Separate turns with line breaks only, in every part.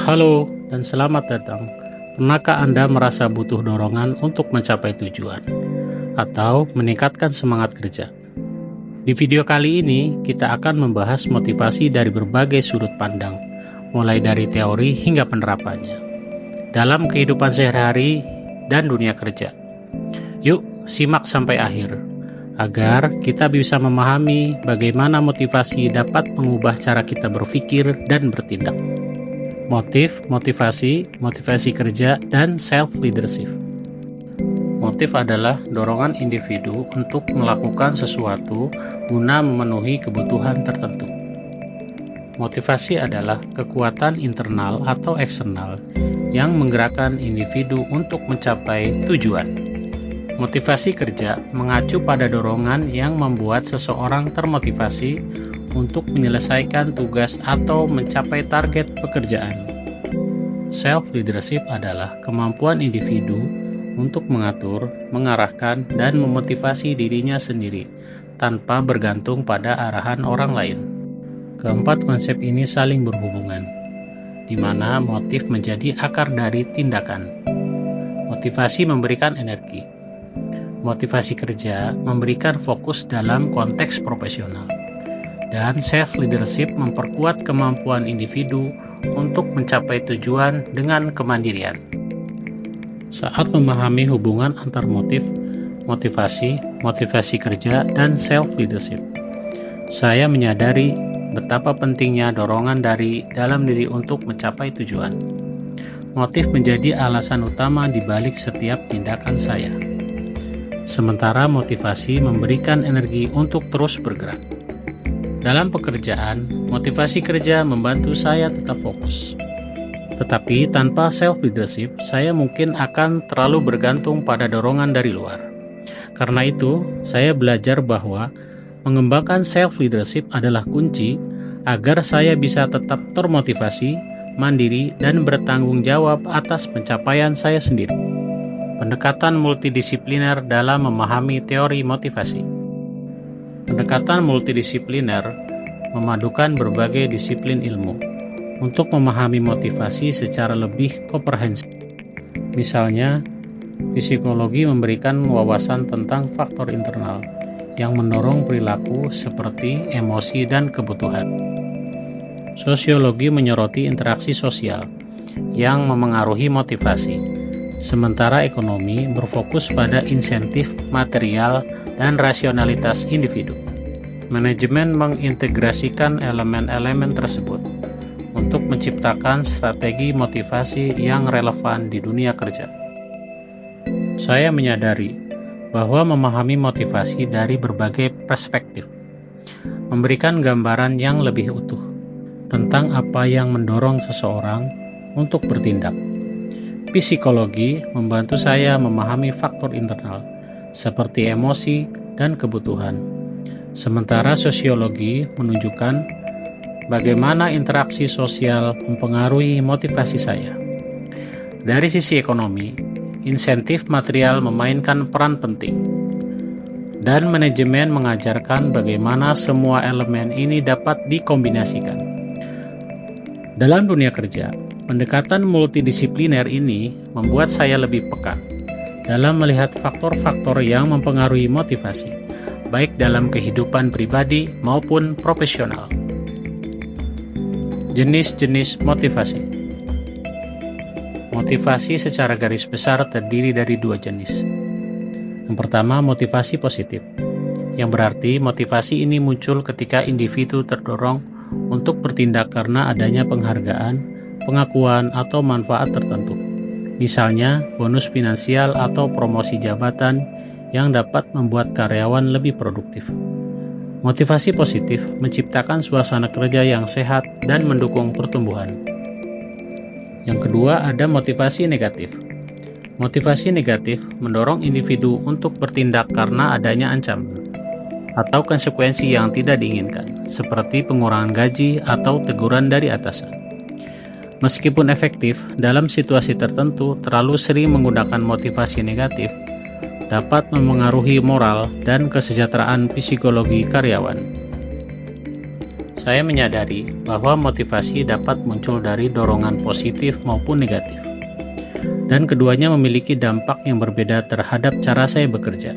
Halo dan selamat datang. Pernahkah Anda merasa butuh dorongan untuk mencapai tujuan atau meningkatkan semangat kerja? Di video kali ini, kita akan membahas motivasi dari berbagai sudut pandang, mulai dari teori hingga penerapannya, dalam kehidupan sehari-hari dan dunia kerja. Yuk, simak sampai akhir, agar kita bisa memahami bagaimana motivasi dapat mengubah cara kita berpikir dan bertindak. Motivasi kerja, dan self-leadership. Motif adalah dorongan individu untuk melakukan sesuatu guna memenuhi kebutuhan tertentu. Motivasi adalah kekuatan internal atau eksternal yang menggerakkan individu untuk mencapai tujuan. Motivasi kerja mengacu pada dorongan yang membuat seseorang termotivasi untuk menyelesaikan tugas atau mencapai target pekerjaan. Self-leadership adalah kemampuan individu untuk mengatur, mengarahkan, dan memotivasi dirinya sendiri tanpa bergantung pada arahan orang lain. Keempat konsep ini saling berhubungan, di mana motif menjadi akar dari tindakan. Motivasi memberikan energi. Motivasi kerja memberikan fokus dalam konteks profesional. Dan self-leadership memperkuat kemampuan individu untuk mencapai tujuan dengan kemandirian. Saat memahami hubungan antar motivasi kerja, dan self-leadership, saya menyadari betapa pentingnya dorongan dari dalam diri untuk mencapai tujuan. Motif menjadi alasan utama di balik setiap tindakan saya. Sementara motivasi memberikan energi untuk terus bergerak. Dalam pekerjaan, motivasi kerja membantu saya tetap fokus. Tetapi tanpa self-leadership, saya mungkin akan terlalu bergantung pada dorongan dari luar. Karena itu, saya belajar bahwa mengembangkan self-leadership adalah kunci agar saya bisa tetap termotivasi, mandiri, dan bertanggung jawab atas pencapaian saya sendiri. Pendekatan multidisipliner dalam memahami teori motivasi. Pendekatan multidisipliner memadukan berbagai disiplin ilmu untuk memahami motivasi secara lebih komprehensif. Misalnya, psikologi memberikan wawasan tentang faktor internal yang mendorong perilaku seperti emosi dan kebutuhan. Sosiologi menyoroti interaksi sosial yang memengaruhi motivasi, sementara ekonomi berfokus pada insentif material dan rasionalitas individu. Manajemen mengintegrasikan elemen-elemen tersebut untuk menciptakan strategi motivasi yang relevan di dunia kerja. Saya menyadari bahwa memahami motivasi dari berbagai perspektif memberikan gambaran yang lebih utuh tentang apa yang mendorong seseorang untuk bertindak. Psikologi membantu saya memahami faktor internal seperti emosi dan kebutuhan. Sementara sosiologi menunjukkan bagaimana interaksi sosial mempengaruhi motivasi saya. Dari sisi ekonomi, insentif material memainkan peran penting, dan manajemen mengajarkan bagaimana semua elemen ini dapat dikombinasikan. Dalam dunia kerja, pendekatan multidisipliner ini membuat saya lebih peka dalam melihat faktor-faktor yang mempengaruhi motivasi, baik dalam kehidupan pribadi maupun profesional. Jenis-jenis motivasi. Motivasi secara garis besar terdiri dari dua jenis. Yang pertama, motivasi positif, yang berarti motivasi ini muncul ketika individu terdorong untuk bertindak karena adanya penghargaan, pengakuan, atau manfaat tertentu. Misalnya, bonus finansial atau promosi jabatan yang dapat membuat karyawan lebih produktif. Motivasi positif menciptakan suasana kerja yang sehat dan mendukung pertumbuhan. Yang kedua, ada motivasi negatif. Motivasi negatif mendorong individu untuk bertindak karena adanya ancaman atau konsekuensi yang tidak diinginkan, seperti pengurangan gaji atau teguran dari atasan. Meskipun efektif, dalam situasi tertentu terlalu sering menggunakan motivasi negatif dapat memengaruhi moral dan kesejahteraan psikologi karyawan. saya menyadari bahwa motivasi dapat muncul dari dorongan positif maupun negatif, dan keduanya memiliki dampak yang berbeda terhadap cara saya bekerja.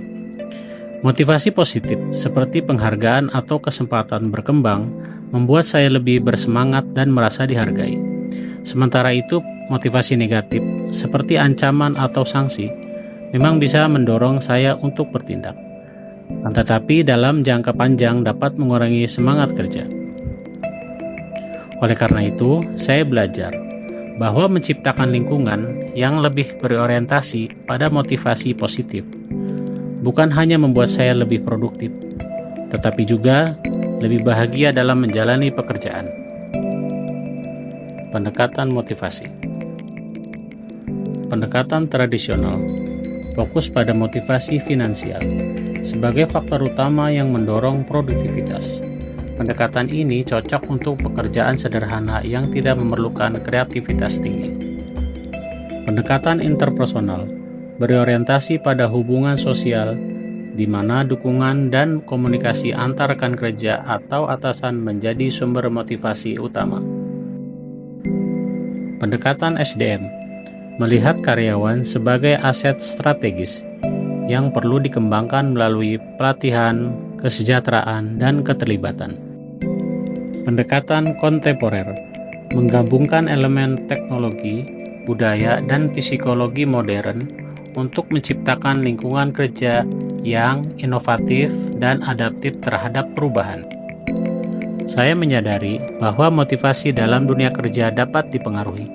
Motivasi positif, seperti penghargaan atau kesempatan berkembang, membuat saya lebih bersemangat dan merasa dihargai. Sementara itu, motivasi negatif, seperti ancaman atau sanksi, memang bisa mendorong saya untuk bertindak, tetapi dalam jangka panjang dapat mengurangi semangat kerja. Oleh karena itu, saya belajar bahwa menciptakan lingkungan yang lebih berorientasi pada motivasi positif bukan hanya membuat saya lebih produktif, tetapi juga lebih bahagia dalam menjalani pekerjaan. Pendekatan motivasi. Pendekatan tradisional fokus pada motivasi finansial sebagai faktor utama yang mendorong produktivitas. Pendekatan ini cocok untuk pekerjaan sederhana yang tidak memerlukan kreativitas tinggi. Pendekatan interpersonal berorientasi pada hubungan sosial, di mana dukungan dan komunikasi antar rekan kerja atau atasan menjadi sumber motivasi utama. Pendekatan SDM melihat karyawan sebagai aset strategis yang perlu dikembangkan melalui pelatihan, kesejahteraan, dan keterlibatan. Pendekatan kontemporer menggabungkan elemen teknologi, budaya, dan psikologi modern untuk menciptakan lingkungan kerja yang inovatif dan adaptif terhadap perubahan. Saya menyadari bahwa motivasi dalam dunia kerja dapat dipengaruhi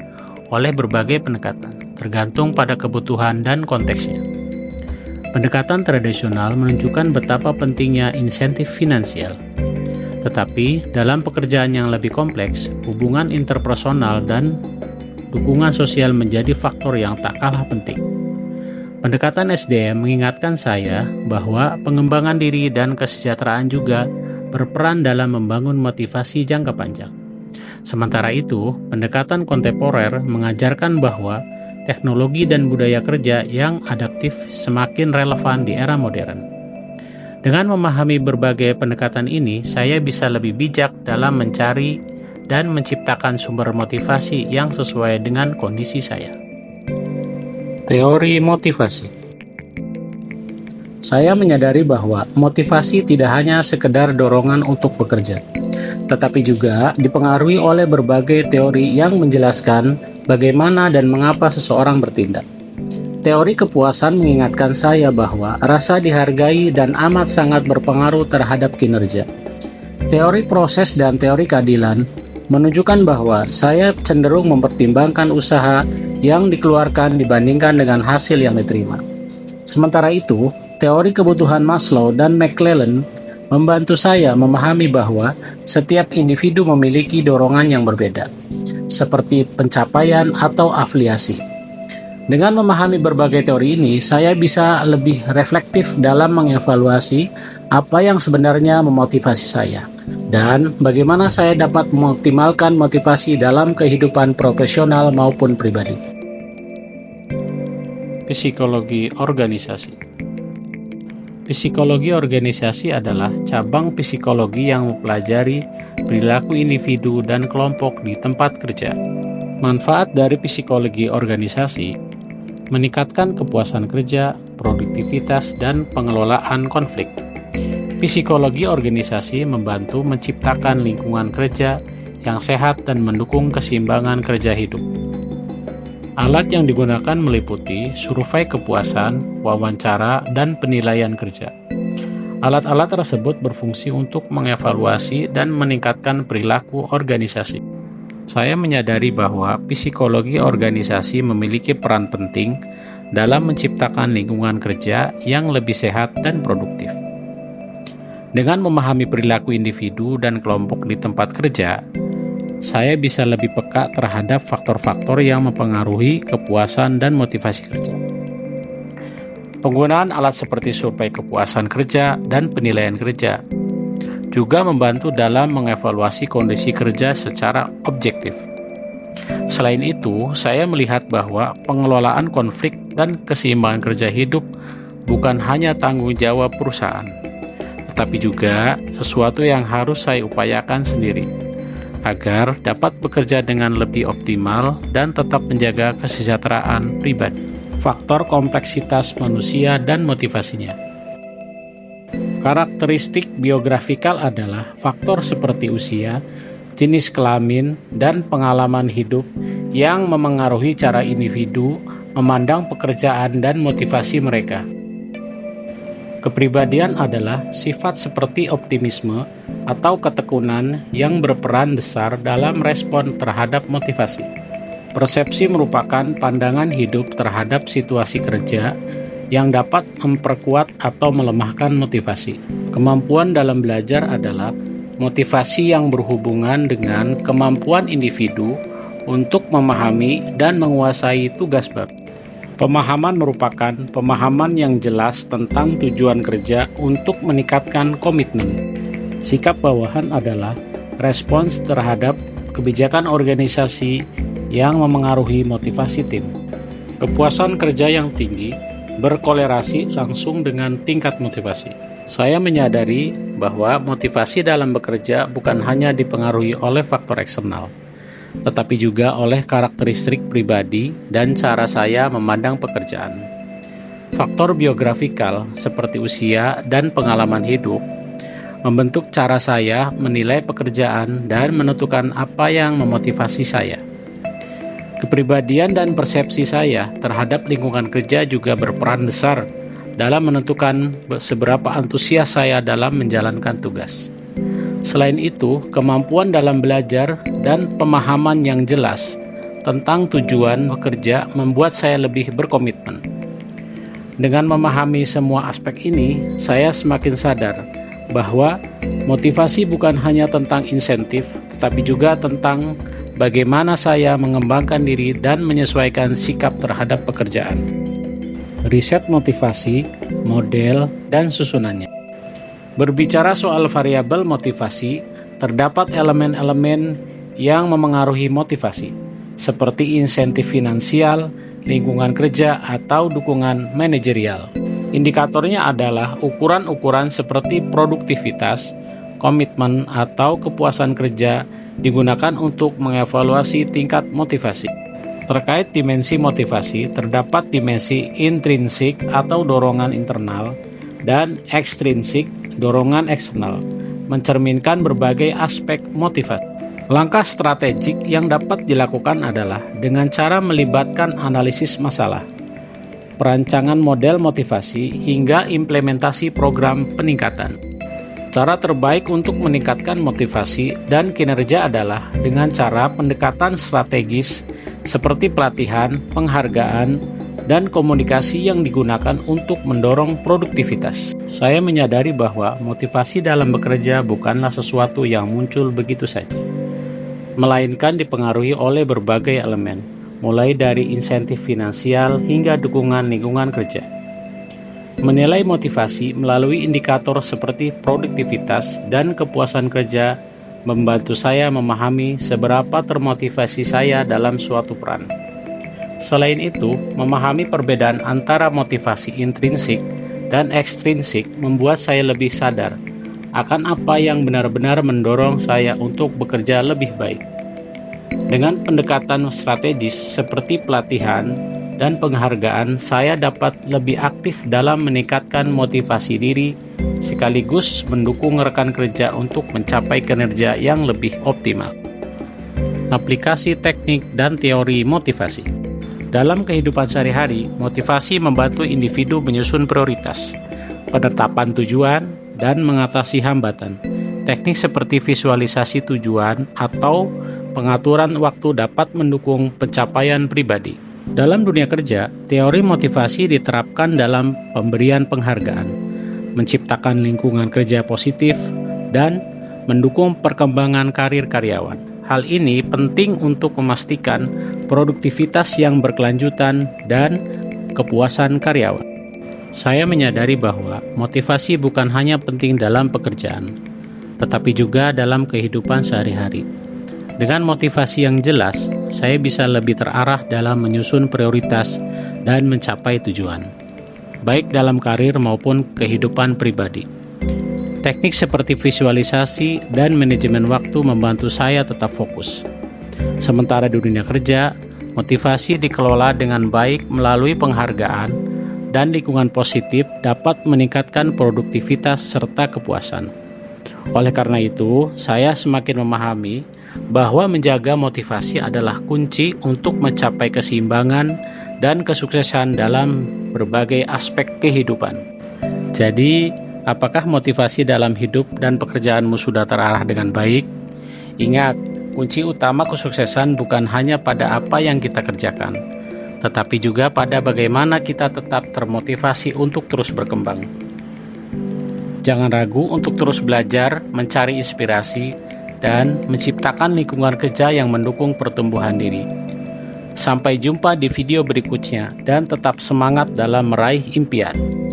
oleh berbagai pendekatan, tergantung pada kebutuhan dan konteksnya. Pendekatan tradisional menunjukkan betapa pentingnya insentif finansial. Tetapi, dalam pekerjaan yang lebih kompleks, hubungan interpersonal dan dukungan sosial menjadi faktor yang tak kalah penting. Pendekatan SDM mengingatkan saya bahwa pengembangan diri dan kesejahteraan juga berperan dalam membangun motivasi jangka panjang. Sementara itu, pendekatan kontemporer mengajarkan bahwa teknologi dan budaya kerja yang adaptif semakin relevan di era modern. Dengan memahami berbagai pendekatan ini, saya bisa lebih bijak dalam mencari dan menciptakan sumber motivasi yang sesuai dengan kondisi saya. Teori motivasi. Saya menyadari bahwa motivasi tidak hanya sekedar dorongan untuk bekerja, tetapi juga dipengaruhi oleh berbagai teori yang menjelaskan bagaimana dan mengapa seseorang bertindak. Teori kepuasan mengingatkan saya bahwa rasa dihargai dan amat sangat berpengaruh terhadap kinerja. Teori proses dan teori keadilan menunjukkan bahwa saya cenderung mempertimbangkan usaha yang dikeluarkan dibandingkan dengan hasil yang diterima. Sementara itu, teori kebutuhan Maslow dan McClellan membantu saya memahami bahwa setiap individu memiliki dorongan yang berbeda, seperti pencapaian atau afiliasi. Dengan memahami berbagai teori ini, saya bisa lebih reflektif dalam mengevaluasi apa yang sebenarnya memotivasi saya, dan bagaimana saya dapat mengoptimalkan motivasi dalam kehidupan profesional maupun pribadi. Psikologi organisasi. Psikologi organisasi adalah cabang psikologi yang mempelajari perilaku individu dan kelompok di tempat kerja. Manfaat dari psikologi organisasi meningkatkan kepuasan kerja, produktivitas, dan pengelolaan konflik. Psikologi organisasi membantu menciptakan lingkungan kerja yang sehat dan mendukung keseimbangan kerja hidup. Alat yang digunakan meliputi survei kepuasan, wawancara, dan penilaian kerja. Alat-alat tersebut berfungsi untuk mengevaluasi dan meningkatkan perilaku organisasi. Saya menyadari bahwa psikologi organisasi memiliki peran penting dalam menciptakan lingkungan kerja yang lebih sehat dan produktif. Dengan memahami perilaku individu dan kelompok di tempat kerja, saya bisa lebih peka terhadap faktor-faktor yang mempengaruhi kepuasan dan motivasi kerja. Penggunaan alat seperti survei kepuasan kerja dan penilaian kerja juga membantu dalam mengevaluasi kondisi kerja secara objektif. Selain itu, saya melihat bahwa pengelolaan konflik dan keseimbangan kerja hidup bukan hanya tanggung jawab perusahaan, tetapi juga sesuatu yang harus saya upayakan sendiri agar dapat bekerja dengan lebih optimal dan tetap menjaga kesejahteraan pribadi. Faktor kompleksitas manusia dan motivasinya. Karakteristik biografikal adalah faktor seperti usia, jenis kelamin, dan pengalaman hidup yang memengaruhi cara individu memandang pekerjaan dan motivasi mereka. Kepribadian adalah sifat seperti optimisme atau ketekunan yang berperan besar dalam respon terhadap motivasi. Persepsi merupakan pandangan hidup terhadap situasi kerja yang dapat memperkuat atau melemahkan motivasi. Kemampuan dalam belajar adalah motivasi yang berhubungan dengan kemampuan individu untuk memahami dan menguasai tugas baru. Pemahaman merupakan pemahaman yang jelas tentang tujuan kerja untuk meningkatkan komitmen. Sikap bawahan adalah respons terhadap kebijakan organisasi yang memengaruhi motivasi tim. Kepuasan kerja yang tinggi berkolerasi langsung dengan tingkat motivasi. Saya menyadari bahwa motivasi dalam bekerja bukan hanya dipengaruhi oleh faktor eksternal, tetapi juga oleh karakteristik pribadi dan cara saya memandang pekerjaan. Faktor biografikal seperti usia dan pengalaman hidup membentuk cara saya menilai pekerjaan dan menentukan apa yang memotivasi saya. Kepribadian dan persepsi saya terhadap lingkungan kerja juga berperan besar dalam menentukan seberapa antusias saya dalam menjalankan tugas. Selain itu, kemampuan dalam belajar dan pemahaman yang jelas tentang tujuan bekerja membuat saya lebih berkomitmen. Dengan memahami semua aspek ini, saya semakin sadar bahwa motivasi bukan hanya tentang insentif, tetapi juga tentang bagaimana saya mengembangkan diri dan menyesuaikan sikap terhadap pekerjaan. Riset motivasi, model, dan susunannya. Berbicara soal variabel motivasi, terdapat elemen-elemen yang memengaruhi motivasi, seperti insentif finansial, lingkungan kerja, atau dukungan manajerial. Indikatornya adalah ukuran-ukuran seperti produktivitas, komitmen, atau kepuasan kerja digunakan untuk mengevaluasi tingkat motivasi. Terkait dimensi motivasi, terdapat dimensi intrinsik atau dorongan internal dan ekstrinsik, dorongan eksternal, mencerminkan berbagai aspek motivasi. Langkah strategik yang dapat dilakukan adalah dengan cara melibatkan analisis masalah, perancangan model motivasi, hingga implementasi program peningkatan. Cara terbaik untuk meningkatkan motivasi dan kinerja adalah dengan cara pendekatan strategis seperti pelatihan, penghargaan, dan komunikasi yang digunakan untuk mendorong produktivitas. Saya menyadari bahwa motivasi dalam bekerja bukanlah sesuatu yang muncul begitu saja, melainkan dipengaruhi oleh berbagai elemen, mulai dari insentif finansial hingga dukungan lingkungan kerja. Menilai motivasi melalui indikator seperti produktivitas dan kepuasan kerja membantu saya memahami seberapa termotivasi saya dalam suatu peran. Selain itu, memahami perbedaan antara motivasi intrinsik dan ekstrinsik membuat saya lebih sadar akan apa yang benar-benar mendorong saya untuk bekerja lebih baik. Dengan pendekatan strategis seperti pelatihan dan penghargaan, saya dapat lebih aktif dalam meningkatkan motivasi diri sekaligus mendukung rekan kerja untuk mencapai kinerja yang lebih optimal. Aplikasi teknik dan teori motivasi. Dalam kehidupan sehari-hari, motivasi membantu individu menyusun prioritas, penetapan tujuan, dan mengatasi hambatan. Teknik seperti visualisasi tujuan atau pengaturan waktu dapat mendukung pencapaian pribadi. Dalam dunia kerja, teori motivasi diterapkan dalam pemberian penghargaan, menciptakan lingkungan kerja positif, dan mendukung perkembangan karir karyawan. Hal ini penting untuk memastikan produktivitas yang berkelanjutan dan kepuasan karyawan. Saya menyadari bahwa motivasi bukan hanya penting dalam pekerjaan, tetapi juga dalam kehidupan sehari-hari. Dengan motivasi yang jelas, saya bisa lebih terarah dalam menyusun prioritas dan mencapai tujuan, baik dalam karir maupun kehidupan pribadi. Teknik seperti visualisasi dan manajemen waktu membantu saya tetap fokus. Sementara di dunia kerja, motivasi dikelola dengan baik melalui penghargaan dan lingkungan positif dapat meningkatkan produktivitas serta kepuasan. Oleh karena itu, saya semakin memahami bahwa menjaga motivasi adalah kunci untuk mencapai keseimbangan dan kesuksesan dalam berbagai aspek kehidupan. Jadi, apakah motivasi dalam hidup dan pekerjaanmu sudah terarah dengan baik? Ingat, kunci utama kesuksesan bukan hanya pada apa yang kita kerjakan, tetapi juga pada bagaimana kita tetap termotivasi untuk terus berkembang. Jangan ragu untuk terus belajar, mencari inspirasi, dan menciptakan lingkungan kerja yang mendukung pertumbuhan diri. Sampai jumpa di video berikutnya, dan tetap semangat dalam meraih impian.